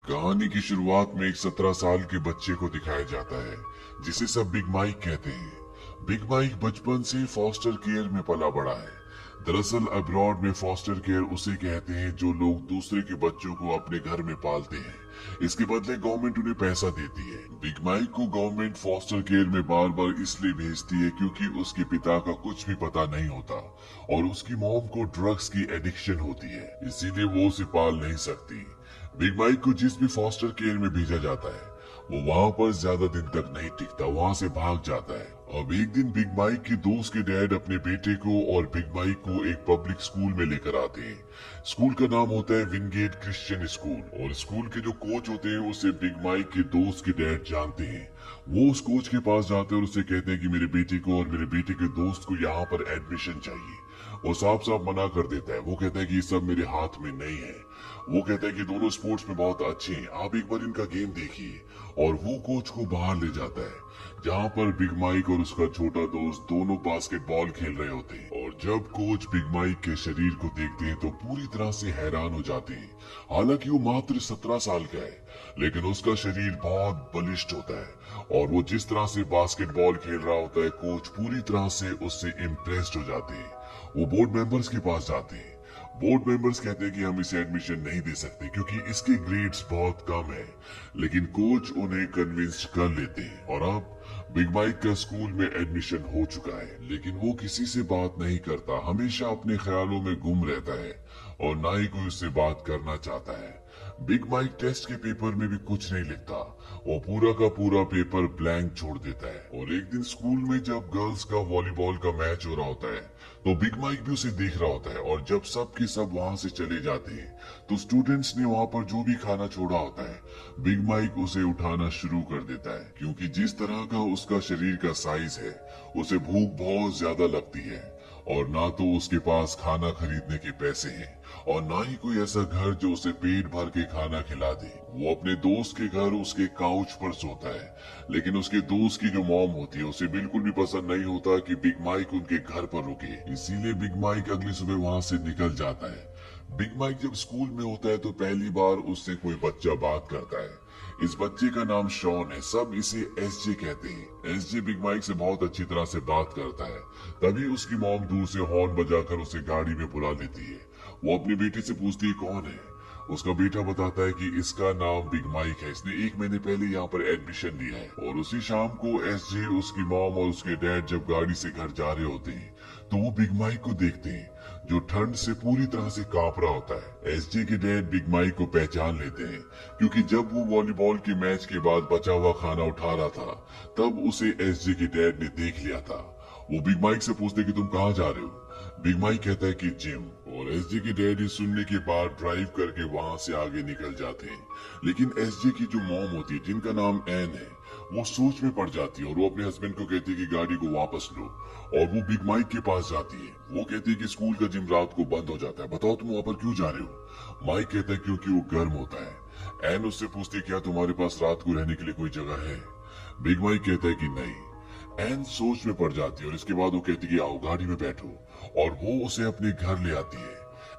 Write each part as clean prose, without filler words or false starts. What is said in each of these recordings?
कहानी की शुरुआत में एक 17 साल के बच्चे को दिखाया जाता है जिसे सब बिग माइक कहते हैं। बिग माइक बचपन से फॉस्टर केयर में पला बड़ा है। दरअसल अब्रॉड में फॉस्टर केयर उसे कहते हैं जो लोग दूसरे के बच्चों को अपने घर में पालते हैं। इसके बदले गवर्नमेंट उन्हें पैसा देती है। बिग माइक को गवर्नमेंट फॉस्टर केयर में बार बार इसलिए भेजती है क्योंकि उसके पिता का कुछ भी पता नहीं होता और उसकी मॉम को ड्रग्स की एडिक्शन होती है, इसीलिए वो उसे पाल नहीं सकती। बिग माइक को जिस भी फॉस्टर केयर में भेजा जाता है वो वहाँ पर ज्यादा दिन तक नहीं टिकता, वहाँ से भाग जाता है। अब एक दिन बिग माइक के दोस्त के डैड अपने बेटे को और बिग माइक को एक पब्लिक स्कूल में लेकर आते हैं। स्कूल का नाम होता है विंगेट क्रिश्चियन स्कूल और स्कूल के जो कोच होते हैं उसे बिग माइक के दोस्त के डैड जानते हैं। वो उस कोच के पास जाते हैं और उससे कहते हैं कि मेरे बेटे को और मेरे बेटे के दोस्त को यहाँ पर एडमिशन चाहिए। वो साफ साफ मना कर देता है। वो कहता है कि ये सब मेरे हाथ में नहीं है। वो कहता है कि दोनों स्पोर्ट्स में बहुत अच्छे हैं, आप एक बार इनका गेम देखिए। और वो कोच को बाहर ले जाता है जहाँ पर बिग माइक और उसका छोटा दोस्त दोनों बास्केटबॉल खेल रहे होते हैं। और जब कोच बिग माइक के शरीर को देखते हैं तो पूरी तरह से हैरान हो जाते हैं। हालांकि वो मात्र 17 साल का है लेकिन उसका शरीर बहुत बलिष्ठ होता है और वो जिस तरह से बास्केटबॉल खेल रहा होता है कोच पूरी तरह से उससे इम्प्रेस्ड हो जाते हैं। वो बोर्ड मेंबर्स के पास जाते हैं। बोर्ड मेंबर्स कहते हैं कि हम इसे एडमिशन नहीं दे सकते क्योंकि इसके ग्रेड्स बहुत कम है, लेकिन कोच उन्हें कन्विंस कर लेते हैं और अब बिग माइक का स्कूल में एडमिशन हो चुका है। लेकिन वो किसी से बात नहीं करता, हमेशा अपने ख्यालों में गुम रहता है और ना ही कोई उससे बात करना चाहता है। बिग माइक टेस्ट के पेपर में भी कुछ नहीं लिखता, वो पूरा का पूरा पेपर ब्लैंक छोड़ देता है। और एक दिन स्कूल में जब गर्ल्स का वॉलीबॉल का मैच हो रहा होता है तो बिग माइक भी उसे देख रहा होता है और जब सब के सब वहां से चले जाते हैं तो स्टूडेंट्स ने वहां पर जो भी खाना छोड़ा होता है बिग माइक उसे उठाना शुरू कर देता है क्योंकि जिस तरह का उसका शरीर का साइज है उसे भूख बहुत ज्यादा लगती है और ना तो उसके पास खाना खरीदने के पैसे हैं और ना ही कोई ऐसा घर जो उसे पेट भर के खाना खिला दे। वो अपने दोस्त के घर उसके काउच पर सोता है, लेकिन उसके दोस्त की जो मॉम होती है उसे बिल्कुल भी पसंद नहीं होता कि बिग माइक उनके घर पर रुके, इसीलिए बिग माइक अगली सुबह वहाँ से निकल जाता है। बिग माइक जब स्कूल में होता है तो पहली बार उससे कोई बच्चा बात करता है। इस बच्चे का नाम शॉन है, सब इसे एसजे कहते हैं। एसजे बिग माइक से बहुत अच्छी तरह से बात करता है। तभी उसकी मॉम दूर से हॉर्न बजाकर उसे गाड़ी में बुला लेती है। वो अपने बेटे से पूछती है कौन है। उसका बेटा बताता है कि इसका नाम बिग माइक है, इसने 1 महीने पहले यहाँ पर एडमिशन लिया है। और उसी शाम को एसजे, उसकी मॉम और उसके डैड जब गाड़ी से घर जा रहे होते हैं तो वो बिग माइक को देखते हैं जो ठंड से पूरी तरह से कांप रहा होता है। एसजे के डैड बिग माइक को पहचान लेते हैं क्योंकि जब वो वॉलीबॉल के मैच के बाद बचा हुआ खाना उठा रहा था तब उसे एसजे के डैड ने देख लिया था। वो बिग माइक से पूछते कि तुम कहाँ जा रहे हो। बिग माइक कहता है कि जिम। और एसजे के डैड ये सुनने के बाद ड्राइव करके वहां से आगे निकल जाते हैं। लेकिन एसजे की जो मॉम होती है जिनका नाम एन है वो सोच में पड़ जाती है और वो अपने हस्बैंड को कहती है कि गाड़ी को वापस लो। और वो बिग माइक के पास जाती है। वो कहती है कि स्कूल का जिम रात को बंद हो जाता है, बताओ तुम वहां पर क्यों जा रहे हो। माइक कहता है क्योंकि वो गर्म होता है। एन उससे पूछती है क्या तुम्हारे पास रात को रहने के लिए कोई जगह है। बिग माइक कहता है कि नहीं। एन सोच में पड़ जाती है और इसके बाद वो कहती है कि आओ गाड़ी में बैठो और वो उसे अपने घर ले आती है।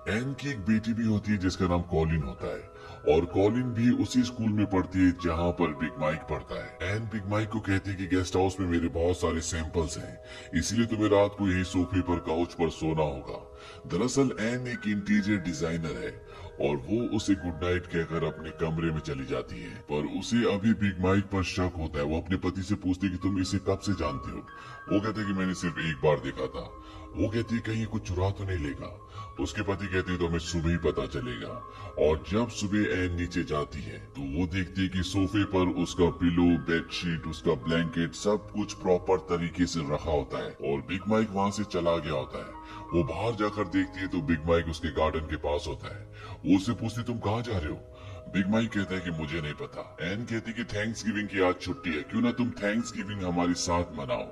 एन की एक बेटी भी होती है जिसका नाम कॉलिन होता है और कॉलिन भी उसी स्कूल में पढ़ती है जहाँ पर बिग माइक पढ़ता है। एन बिग माइक को कहती है कि गेस्ट हाउस में मेरे बहुत सारे सैंपल्स हैं, इसलिए तुम्हें रात को यही सोफे पर काउच पर सोना होगा। दरअसल एन एक इंटीरियर डिजाइनर है और वो उसे गुड नाइट कहकर अपने कमरे में चली जाती है। पर उसे अभी बिग माइक पर शक होता है। वो अपने पति से पूछती है कि तुम इसे कब से जानते हो। वो कहते हैं कि मैंने सिर्फ एक बार देखा था। वो कहती है कहीं कुछ चुरा तो नहीं लेगा। उसके पति कहते हैं तो हमें सुबह ही पता चलेगा। और जब सुबह एन नीचे जाती है तो वो देखती है कि सोफे पर उसका पिलो, बेडशीट, उसका ब्लैंकेट सब कुछ प्रॉपर तरीके से रखा होता है और बिग माइक वहां से चला गया होता है। वो बाहर जाकर देखती है तो बिग माइक उसके गार्डन के पास होता है। वो उससे पूछती तुम कहाँ जा रहे हो। बिग माइक कहता है कि मुझे नहीं पता। एन कहती कि थैंक्स गिविंग की आज छुट्टी है, क्यों ना तुम थैंक्स गिविंग हमारे साथ मनाओ।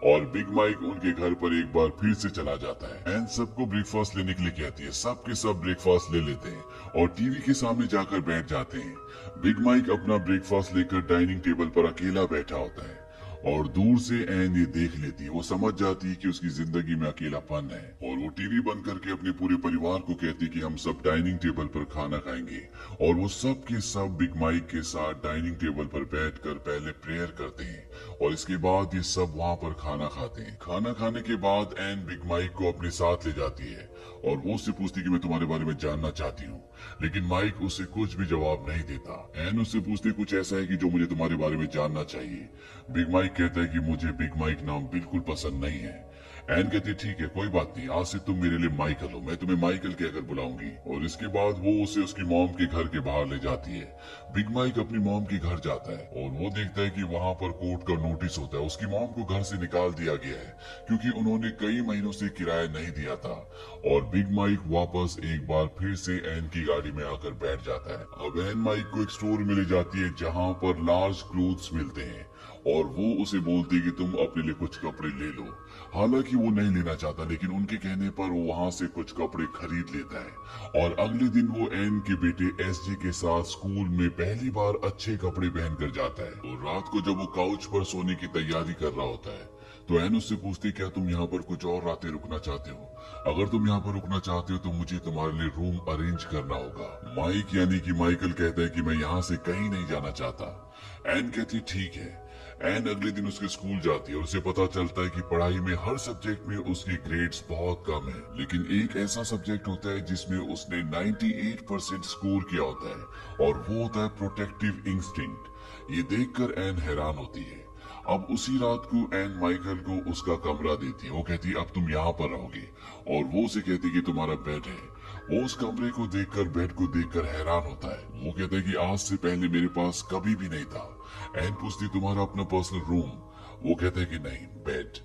और बिग माइक उनके घर पर एक बार फिर से चला जाता है। एन सबको ब्रेकफास्ट लेने के लिए कहती है। सब के सब ब्रेकफास्ट ले लेते हैं और टीवी के सामने जाकर बैठ जाते हैं। बिग माइक अपना ब्रेकफास्ट लेकर डाइनिंग टेबल पर अकेला बैठा होता है और दूर से एन ये देख लेती है। वो समझ जाती है कि उसकी जिंदगी में अकेलापन है और वो टीवी बंद करके अपने पूरे परिवार को कहती कि हम सब डाइनिंग टेबल पर खाना खाएंगे। और वो सब के सब बिग माइक के साथ डाइनिंग टेबल पर बैठकर पहले प्रेयर करते हैं और इसके बाद ये सब वहाँ पर खाना खाते हैं। खाना खाने के बाद एन बिग माइक को अपने साथ ले जाती है और वो उससे पूछती कि मैं तुम्हारे बारे में जानना चाहती हूँ, लेकिन माइक उसे कुछ भी जवाब नहीं देता। एन उससे पूछती कुछ ऐसा है कि जो मुझे तुम्हारे बारे में जानना चाहिए। बिग माइक कहता है कि मुझे बिग माइक नाम बिल्कुल पसंद नहीं है। एन कहती ठीक है, कोई बात नहीं, आज से तुम मेरे लिए माइकल हो, मैं तुम्हें माइकल कहकर बुलाऊंगी। और इसके बाद वो उसे उसकी मॉम के घर के बाहर ले जाती है। बिग माइक अपनी मॉम के घर जाता है और वो देखता है कि वहाँ पर कोर्ट का नोटिस होता है। उसकी मॉम को घर से निकाल दिया गया है क्योंकि उन्होंने कई महीनों से किराया नहीं दिया था। और बिग माइक वापस एक बार फिर से एन की गाड़ी में आकर बैठ जाता है। अब एन माइक को एक स्टोर में ले जाती है जहाँ पर लार्ज क्लोथ्स मिलते हैं और वो उसे बोलती है कि तुम अपने लिए कुछ कपड़े ले लो। हालांकि वो नहीं लेना चाहता, लेकिन उनके कहने पर वो वहां से कुछ कपड़े खरीद लेता है। और अगले दिन वो एन के बेटे एसजे के साथ स्कूल में पहली बार अच्छे कपड़े पहनकर जाता है। और रात को जब वो काउच पर सोने की तैयारी कर रहा होता है तो एन उससे पूछती क्या तुम यहाँ पर कुछ और रातें रुकना चाहते हो? अगर तुम यहाँ पर रुकना चाहते हो तो मुझे तुम्हारे लिए रूम अरेंज करना होगा। माइक यानी कि माइकल कहता है कि मैं यहाँ से कहीं नहीं जाना चाहता। एन कहती ठीक है। एन अगले दिन उसके स्कूल जाती है और उसे पता चलता है कि पढ़ाई में हर सब्जेक्ट में उसके ग्रेड्स बहुत कम है, लेकिन एक ऐसा सब्जेक्ट होता है जिसमें उसने 98% स्कोर किया होता है और वो होता है प्रोटेक्टिव इंस्टिंक्ट। ये देखकर एन हैरान होती है। अब उसी रात को एन माइकल को उसका कमरा देती है। वो कहती है अब तुम यहाँ पर रहोगे और वो उसे कहती कि तुम्हारा बेड है। वो उस कमरे को देखकर बेड को देखकर हैरान होता है। वो कहता है कि आज से पहले मेरे पास कभी भी नहीं था। एन पूछती तुम्हारा अपना पर्सनल रूम? वो कहता है कि नहीं, बेड।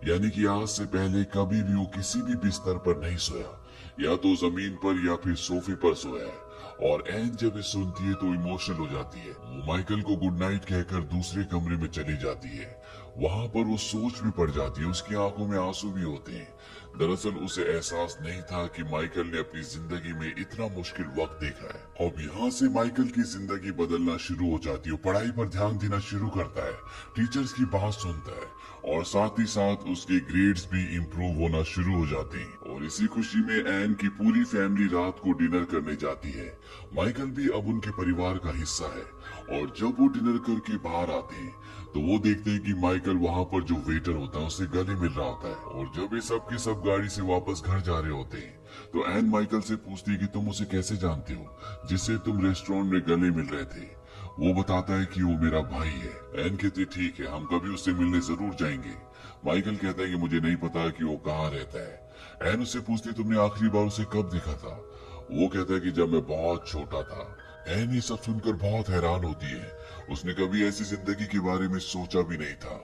यानी कि आज से पहले कभी भी वो किसी भी बिस्तर पर नहीं सोया, या तो जमीन पर या फिर सोफे पर सोया है। और एन जब ये सुनती है तो इमोशनल हो जाती है। वो माइकल को गुड नाइट कहकर दूसरे कमरे में चली जाती है। वहां पर वो सोच में पड़ जाती है, उसकी आंखों में आंसू भी होते हैं। दरअसल उसे एहसास नहीं था कि माइकल ने अपनी जिंदगी में इतना मुश्किल वक्त देखा है। अब यहाँ से माइकल की जिंदगी बदलना शुरू हो जाती है। पढ़ाई पर ध्यान देना शुरू करता है, टीचर्स की बात सुनता है और साथ ही साथ उसके ग्रेड्स भी इम्प्रूव होना शुरू हो जाते हैं। और इसी खुशी में एन की पूरी फैमिली रात को डिनर करने जाती है। माइकल भी अब उनके परिवार का हिस्सा है। और जब वो डिनर करके बाहर आते हैं तो वो देखते हैं कि माइकल वहाँ पर जो वेटर होता है उससे गले मिल रहा होता है। और जब ये सब के सब गाड़ी से वापस घर जा रहे होते हैं तो एन माइकल से पूछती है कि तुम उसे कैसे जानते हो जिससे तुम रेस्टोरेंट में गले मिल रहे थे? वो बताता है कि वो मेरा भाई है। एन कहती ठीक है, हम कभी उससे मिलने जरूर जाएंगे। माइकल कहता है कि मुझे नहीं पता कि वो कहाँ रहता है। एन उससे पूछती तुमने आखिरी बार उसे कब देखा था? वो कहता है कि जब मैं बहुत छोटा था। एन ये सब सुनकर बहुत हैरान होती है। उसने कभी ऐसी जिंदगी के बारे में सोचा भी नहीं था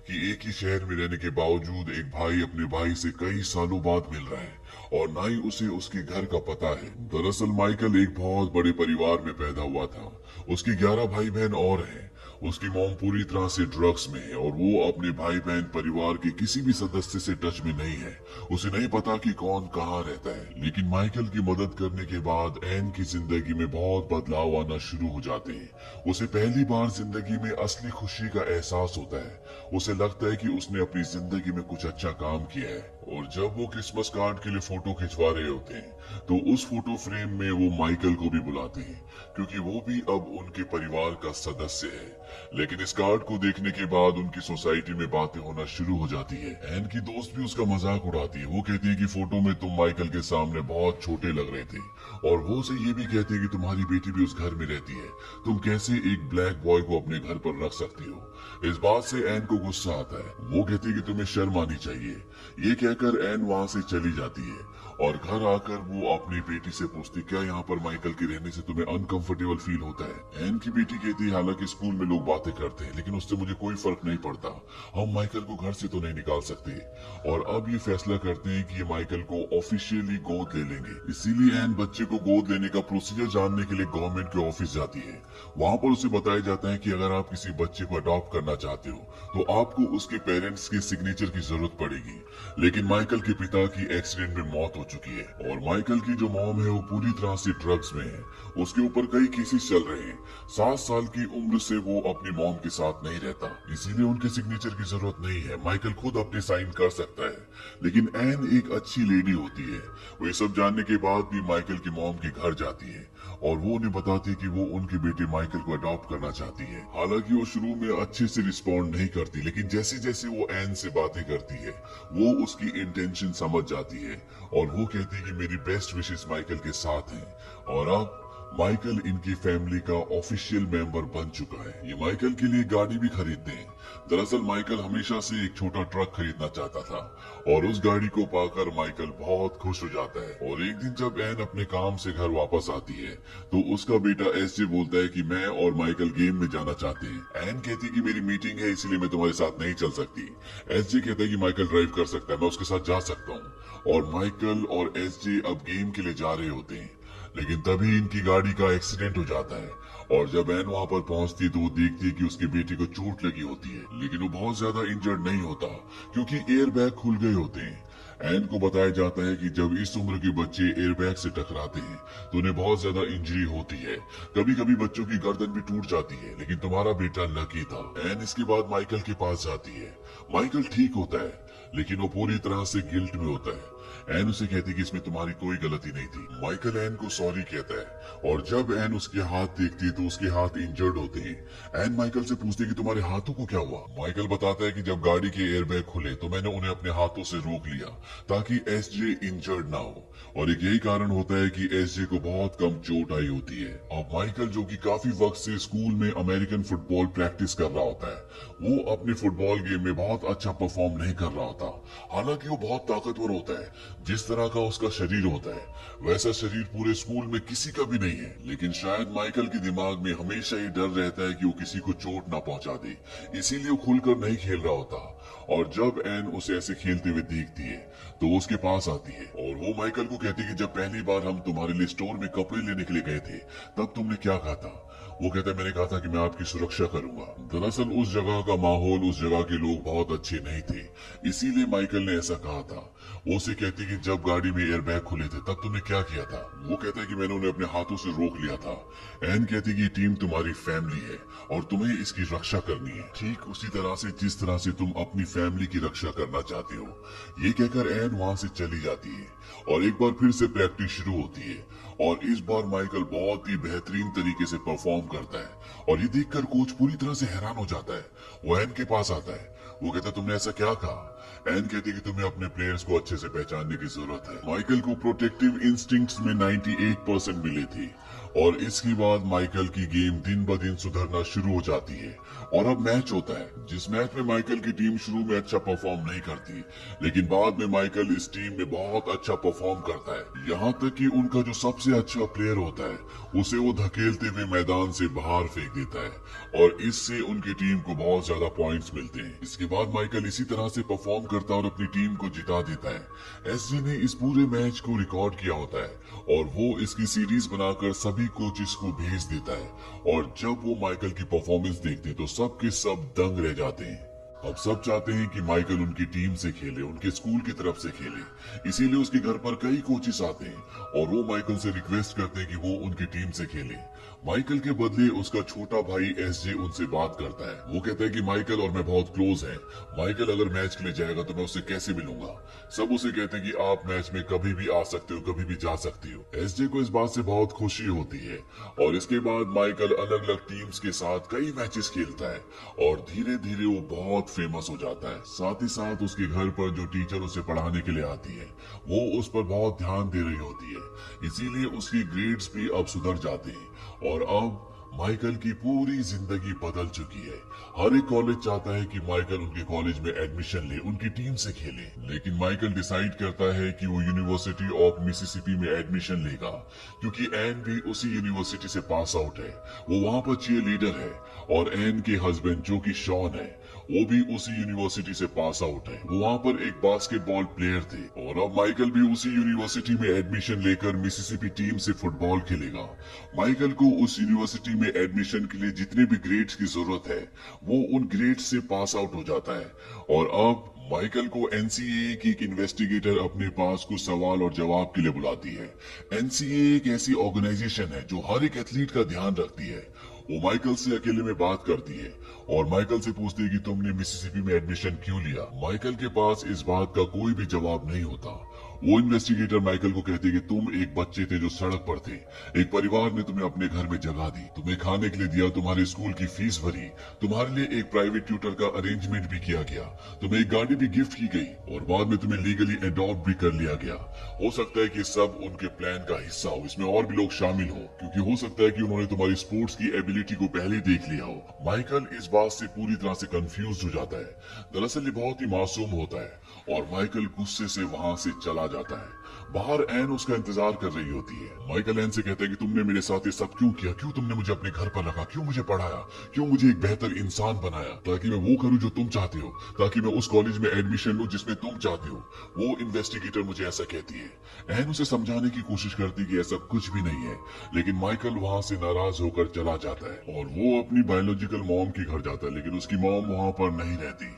कि एक ही शहर में रहने के बावजूद एक भाई अपने भाई से कई सालों बाद मिल रहा है और ना ही उसे उसके घर का पता है। दरअसल माइकल एक बहुत बड़े परिवार में पैदा हुआ था। उसके 11 भाई बहन और हैं। उसकी मॉम पूरी तरह से ड्रग्स में है और वो अपने भाई बहन परिवार के किसी भी सदस्य से टच में नहीं है। उसे नहीं पता कि कौन कहाँ रहता है। लेकिन माइकल की मदद करने के बाद एन की जिंदगी में बहुत बदलाव आना शुरू हो जाते हैं। उसे पहली बार जिंदगी में असली खुशी का एहसास होता है। उसे लगता है कि उसने अपनी जिंदगी में कुछ अच्छा काम किया है। और जब वो क्रिसमस कार्ड के लिए फोटो खिंचवा रहे होते हैं तो उस फोटो फ्रेम में वो माइकल को भी बुलाते हैं क्योंकि वो भी अब उनके परिवार का सदस्य है। लेकिन इस कार्ड को देखने के बाद उनकी सोसाइटी में बातें होना शुरू हो जाती है। एन की दोस्त भी उसका मजाक उड़ाती है। वो कहती है कि फोटो में तुम माइकल के सामने बहुत छोटे लग रहे थे। और वो उसे ये भी कहते हैं कि तुम्हारी बेटी भी उस घर में रहती है, तुम कैसे एक ब्लैक बॉय को अपने घर पर रख सकती हो? इस बात से एन को गुस्सा आता है। वो कहती है कि तुम्हें शर्म आनी चाहिए। ये कहकर एन वहाँ से चली जाती है और घर आकर वो अपनी बेटी से पूछती क्या यहाँ पर माइकल के रहने से तुम्हें अनकंफर्टेबल फील होता है? एन की बेटी कहती है हालांकि स्कूल में लोग बातें करते हैं लेकिन उससे मुझे कोई फर्क नहीं पड़ता। हम माइकल को घर से तो नहीं निकाल सकते। और अब ये फैसला करते हैं कि ये माइकल को ऑफिशियली गोद ले लेंगे। इसीलिए एन बच्चे को गोद लेने का प्रोसीजर जानने के लिए गवर्नमेंट के ऑफिस जाती है। वहाँ पर उसे बताया जाता है कि अगर आप किसी बच्चे को अडॉप्ट करना करना चाहते हो तो आपको उसके पेरेंट्स के सिग्नेचर की जरूरत पड़ेगी। लेकिन माइकल के पिता की एक्सीडेंट में मौत हो चुकी है और माइकल की जो मॉम है वो पूरी तरह से ड्रग्स में है। उसके ऊपर कई केसेस चल रहे हैं। 7 साल की उम्र से वो अपनी मॉम के साथ नहीं रहता, इसीलिए उनके सिग्नेचर की जरूरत नहीं है। माइकल खुद अपने साइन कर सकता है। लेकिन एन एक अच्छी लेडी होती है। वो ये सब जानने के बाद भी माइकल की मॉम के घर जाती है और वो उन्हें बताती है कि वो उनके बेटे माइकल को अडॉप्ट करना चाहती है। हालांकि वो शुरू में अच्छे से रिस्पॉन्ड नहीं करती, लेकिन जैसे जैसे वो एन से बातें करती है वो उसकी इंटेंशन समझ जाती है और वो कहती है कि मेरी बेस्ट विशेस माइकल के साथ हैं। और अब माइकल इनकी फैमिली का ऑफिशियल मेंबर बन चुका है। ये माइकल के लिए गाड़ी भी खरीदते हैं। दरअसल माइकल हमेशा से एक छोटा ट्रक खरीदना चाहता था और उस गाड़ी को पाकर माइकल बहुत खुश हो जाता है। और एक दिन जब एन अपने काम से घर वापस आती है तो उसका बेटा एसजे बोलता है कि मैं और माइकल गेम में जाना चाहते हैं। एन कहती है कि मेरी मीटिंग है इसलिए मैं तुम्हारे साथ नहीं चल सकती। एसजे कहता है कि माइकल ड्राइव कर सकता है, मैं उसके साथ जा सकता हूँ। और माइकल और एसजे अब गेम के लिए जा रहे होते हैं, लेकिन तभी इनकी गाड़ी का एक्सीडेंट हो जाता है। और जब एन वहां पर पहुंचती है तो वो देखती है कि उसके बेटे को चोट लगी होती है, लेकिन वो बहुत ज्यादा इंजर्ड नहीं होता क्योंकि एयर बैग खुल गए होते हैं। एन को बताया जाता है कि जब इस उम्र के बच्चे एयरबैग से टकराते हैं तो उन्हें बहुत ज्यादा इंजरी होती है। कभी कभी बच्चों की गर्दन भी टूट जाती है, लेकिन तुम्हारा बेटा लकी था। एन इसके बाद माइकल के पास जाती है। माइकल ठीक होता है, लेकिन वो पूरी तरह से गिल्ट में होता है। एन उसे कहती कि इसमें तुम्हारी कोई गलती नहीं थी। माइकल एन को सॉरी कहता है और जब एन उसके हाथ देखती है तो उसके हाथ इंजर्ड होते हैं। एन माइकल से पूछती है कि तुम्हारे हाथों को क्या हुआ। माइकल बताता है कि जब गाड़ी के एयरबैग खुले तो मैंने उन्हें अपने हाथों से रोक लिया ताकि एसजे इंजर्ड ना हो, और एक यही कारण होता है कि एसजे को बहुत कम चोट आई होती है। अब माइकल जो कि काफी वक्त से स्कूल में अमेरिकन फुटबॉल प्रैक्टिस कर रहा होता है, वो अपने फुटबॉल गेम में बहुत अच्छा परफॉर्म नहीं कर रहा होता। हालांकि वो बहुत ताकतवर होता है। जिस तरह का उसका शरीर होता है वैसा शरीर पूरे स्कूल में किसी का भी नहीं है। लेकिन शायद माइकल के दिमाग में हमेशा ये डर रहता है कि वो किसी को चोट ना पहुंचा दे, इसीलिए वो खुलकर नहीं खेल रहा होता। और जब एन उसे ऐसे खेलते हुए देखती है तो उसके पास आती है और वो माइकल को कहती है कि जब पहली बार हम तुम्हारे लिए स्टोर में कपड़े लेने के लिए गए थे तब तुमने क्या कहा था। वो कहता है मैंने कहा था कि मैं आपकी सुरक्षा करूंगा। दरअसल उस जगह का माहौल, उस जगह के लोग बहुत अच्छे नहीं थे, इसीलिए माइकल ने ऐसा कहा था। वो उसे कहती है कि जब गाड़ी में एयरबैग खुले थे तब तुमने क्या किया था। वो कहता है कि मैंने उन्हें अपने हाथों से रोक लिया था। एन कहती है कि टीम तुम्हारी फैमिली है और तुम्हें इसकी रक्षा करनी है, ठीक उसी तरह से जिस तरह से तुम अपनी फैमिली की रक्षा करना चाहते हो। ये कहकर एन वहां से चली जाती है और एक बार फिर से प्रैक्टिस शुरू होती है और इस बार माइकल बहुत ही बेहतरीन तरीके से परफॉर्म करता है और ये देखकर कोच पूरी तरह से हैरान हो जाता है। वो एन के पास आता है। वो कहता है तुमने ऐसा क्या कहा। एन कहती है कि तुम्हें अपने प्लेयर्स को अच्छे से पहचानने की जरूरत है। माइकल को प्रोटेक्टिव इंस्टिंक्ट्स में 98% मिले थे और इसके बाद माइकल की गेम दिन ब दिन सुधरना शुरू हो जाती है और अब मैच होता है, जिस मैच में माइकल की टीम शुरू में अच्छा परफॉर्म नहीं करती, लेकिन बाद में माइकल इस टीम में बहुत अच्छा परफॉर्म करता है। यहाँ तक कि उनका जो सबसे अच्छा प्लेयर होता है उसे वो धकेलते हुए मैदान से बाहर फेंक देता है और इससे उनकी टीम को बहुत ज्यादा पॉइंट्स मिलते हैं। इसके बाद माइकल इसी तरह से परफॉर्म करता है और अपनी टीम को जिता देता है। एसजे ने इस पूरे मैच को रिकॉर्ड किया होता है और वो इसकी सीरीज बनाकर सभी कोचेस को भेज देता है और जब वो माइकल की परफॉर्मेंस देखते हैं तो सब के सब दंग रह जाते हैं। अब सब चाहते हैं कि माइकल उनकी टीम से खेले, उनके स्कूल की तरफ से खेले, इसीलिए उसके घर पर कई कोचेस आते हैं और वो माइकल से रिक्वेस्ट करते हैं कि वो उनकी टीम से खेले। माइकल के बदले उसका छोटा भाई एसजे उनसे बात करता है। वो कहता है कि माइकल और मैं बहुत क्लोज हैं। माइकल अगर मैच के लिए जाएगा तो मैं उससे कैसे मिलूंगा। सब उसे कहते हैं कि आप मैच में कभी भी आ सकते हो, कभी भी जा सकती हो। एसजे को इस बात से बहुत खुशी होती है और इसके बाद माइकल अलग अलग टीम्स के साथ कई मैचेस खेलता है और धीरे धीरे वो बहुत फेमस हो जाता है। साथ ही साथ उसके घर पर जो टीचर उसे पढ़ाने के लिए आती है वो उस पर बहुत ध्यान दे रही होती है, इसीलिए उसकी ग्रेड्स भी अब सुधर जाते हैं और अब माइकल की पूरी जिंदगी बदल चुकी है। हर एक कॉलेज चाहता है कि माइकल उनके कॉलेज में एडमिशन ले, उनकी टीम से खेले, लेकिन माइकल डिसाइड करता है कि वो यूनिवर्सिटी ऑफ मिसिसिपी में एडमिशन लेगा क्योंकि एन भी उसी यूनिवर्सिटी से पास आउट है। वो वहां पर चीयर लीडर है और एन के हस्बैंड जो कि शॉन है वो भी उसी यूनिवर्सिटी से पास आउट है। वो वहाँ पर एक बास्केटबॉल प्लेयर थे और अब माइकल भी उसी यूनिवर्सिटी में एडमिशन लेकर मिसिसिपी टीम से फुटबॉल खेलेगा। माइकल को उस यूनिवर्सिटी में एडमिशन के लिए जितने भी ग्रेड्स की जरूरत है वो उन ग्रेड्स से पास आउट हो जाता है। और अब माइकल को एनसीएए की एक इन्वेस्टिगेटर अपने पास कुछ सवाल और जवाब के लिए बुलाती है। एनसीएए एक ऐसी ऑर्गेनाइजेशन है जो हर एक एथलीट का ध्यान रखती है। वो माइकल से अकेले में बात करती है और माइकल से पूछती है कि तुमने मिसिसिपी में एडमिशन क्यों लिया। माइकल के पास इस बात का कोई भी जवाब नहीं होता। वो इन्वेस्टिगेटर माइकल को कहती है कि तुम एक बच्चे थे जो सड़क पर थे, एक परिवार ने तुम्हें अपने घर में जगह दी, तुम्हें खाने के लिए दिया, तुम्हारे स्कूल की फीस भरी, तुम्हारे लिए एक प्राइवेट ट्यूटर का अरेंजमेंट भी किया गया, तुम्हें एक गाड़ी भी गिफ्ट की गई और बाद में तुम्हें लीगली अडॉप्ट भी कर लिया गया। हो सकता है कि सब उनके प्लान का हिस्सा हो, इसमें और भी लोग शामिल हो, क्योंकि हो सकता है कि उन्होंने तुम्हारी स्पोर्ट्स की एबिलिटी को पहले ही देख लिया हो। माइकल इस बात से पूरी तरह से कंफ्यूज हो जाता है। दरअसल ये बहुत ही मासूम होता है और माइकल गुस्से से वहां से चला जाता है। बाहर एन उसका इंतजार कर रही होती है। माइकल एन से कहता है कि तुमने मेरे साथ ये सब क्यों किया, क्यों तुमने मुझे अपने घर पर रखा, क्यों मुझे पढ़ाया, क्यों मुझे एक बेहतर इंसान बनाया ताकि मैं वो करूं जो तुम चाहते हो, ताकि मैं उस कॉलेज में एडमिशन लूं जिसमें तुम चाहते हो। वो इन्वेस्टिगेटर मुझे ऐसा कहती है। एन उसे समझाने की कोशिश करती कि ऐसा कुछ भी नहीं है, लेकिन माइकल वहां से नाराज होकर चला जाता है और वो अपनी बायोलॉजिकल मॉम के घर जाता है, लेकिन उसकी मॉम वहां पर नहीं रहती।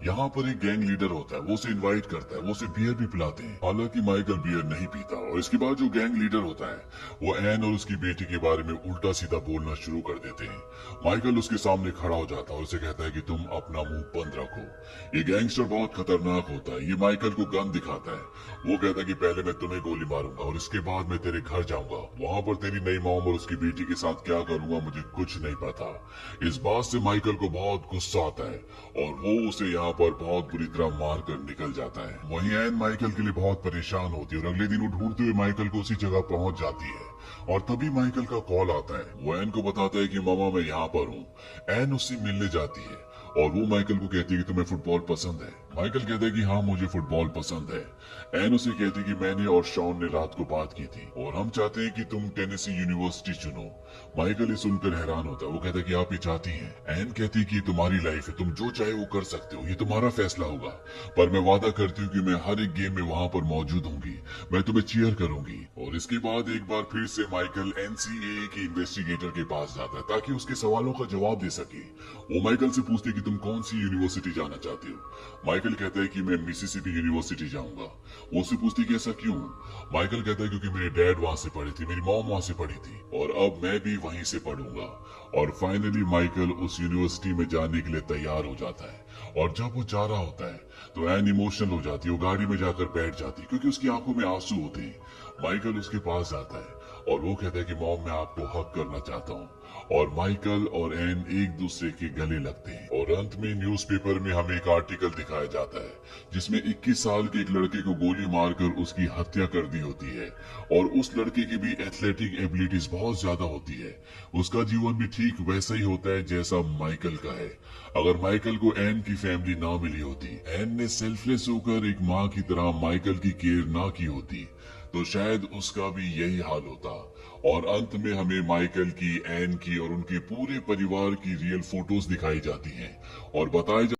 यहाँ पर एक गैंग लीडर होता है, वो उसे इनवाइट करता है, वो उसे बियर भी पिलाते हैं। हालांकि माइकल बियर नहीं पीता और इसके बाद जो गैंग लीडर होता है वो एन और उसकी बेटी के बारे में उल्टा सीधा बोलना शुरू कर देते हैं। माइकल उसके सामने खड़ा हो जाता है और उसे कहता है कि तुम अपना मुंह बंद रखो। ये गैंगस्टर बहुत खतरनाक होता है। ये माइकल को गन दिखाता है। वो कहता है कि पहले मैं तुम्हें गोली मारूंगा और इसके बाद मैं तेरे घर जाऊंगा, वहां पर तेरी नई मॉम और उसकी बेटी के साथ क्या करूंगा मुझे कुछ नहीं पता। इस बात से माइकल को बहुत गुस्सा आता है और वो उसे यहाँ पर बहुत बुरी तरह मार कर निकल जाता है। वहीं एन माइकल के लिए बहुत परेशान होती है और अगले दिन वो ढूंढते हुए माइकल को उसी जगह पहुंच जाती है और तभी माइकल का कॉल आता है। वो एन को बताता है कि मामा मैं यहाँ पर हूँ। एन उससे मिलने जाती है और वो माइकल को कहती है कि तुम्हें फुटबॉल पसंद है। माइकल कहता है कि हाँ मुझे फुटबॉल पसंद है। एन उसे कहती है कि मैंने और शॉन ने रात को बात की थी और हम चाहते हैं कि तुम टेनेसी यूनिवर्सिटी चुनो। माइकल ये सुनकर हैरान होता है। वो कहता है कि आप ये चाहती हैं। एन कहती है कि तुम्हारी लाइफ है, तुम जो चाहे वो कर सकते हो, ये तुम्हारा फैसला होगा, पर मैं वादा करती हूँ कि मैं हर एक गेम में वहां पर मौजूद होंगी, मैं तुम्हें चीयर करूंगी। और इसके बाद एक बार फिर से माइकल एनसीएए के इन्वेस्टिगेटर के पास जाता है ताकि उसके सवालों का जवाब दे सके। वो माइकल से पूछते कि तुम कौन सी यूनिवर्सिटी जाना चाहते हो। माइकल कहता है कि मैं मिसिसिपी यूनिवर्सिटी जाऊंगा। वो उससे पूछती कि ऐसा क्यों। माइकल कहता है क्योंकि मेरे डैड वहां से पढ़े थे, मेरी मॉम वहां से पढ़ी थी और अब मैं भी वहीं से पढ़ूंगा। और फाइनली माइकल उस यूनिवर्सिटी में जाने के लिए तैयार हो जाता है और जब वो जा रहा होता है तो एन इमोशनल हो जाती है। वो गाड़ी में जाकर बैठ जाती है क्योंकि उसकी आंखों में आंसू होते हैं। माइकल उसके पास जाता है और वो कहता है कि मॉम मैं आपको हक करना चाहता हूँ। और माइकल और एन एक दूसरे के गले लगते हैं और अंत में न्यूज़पेपर में हमें एक आर्टिकल दिखाया जाता है जिसमें 21 साल के एक लड़के को गोली मारकर उसकी हत्या कर दी होती है। और उस लड़के की भी एथलेटिक एबिलिटीज बहुत ज्यादा होती है। उसका जीवन भी ठीक वैसा ही होता है जैसा माइकल का है। अगर माइकल को एन की फैमिली ना मिली होती, एन ने सेल्फलेस होकर एक माँ की तरह माइकल की केयर ना की होती, तो शायद उसका भी यही हाल होता। और अंत में हमें माइकल की, एन की और उनके पूरे परिवार की रियल फोटोज दिखाई जाती हैं और बताया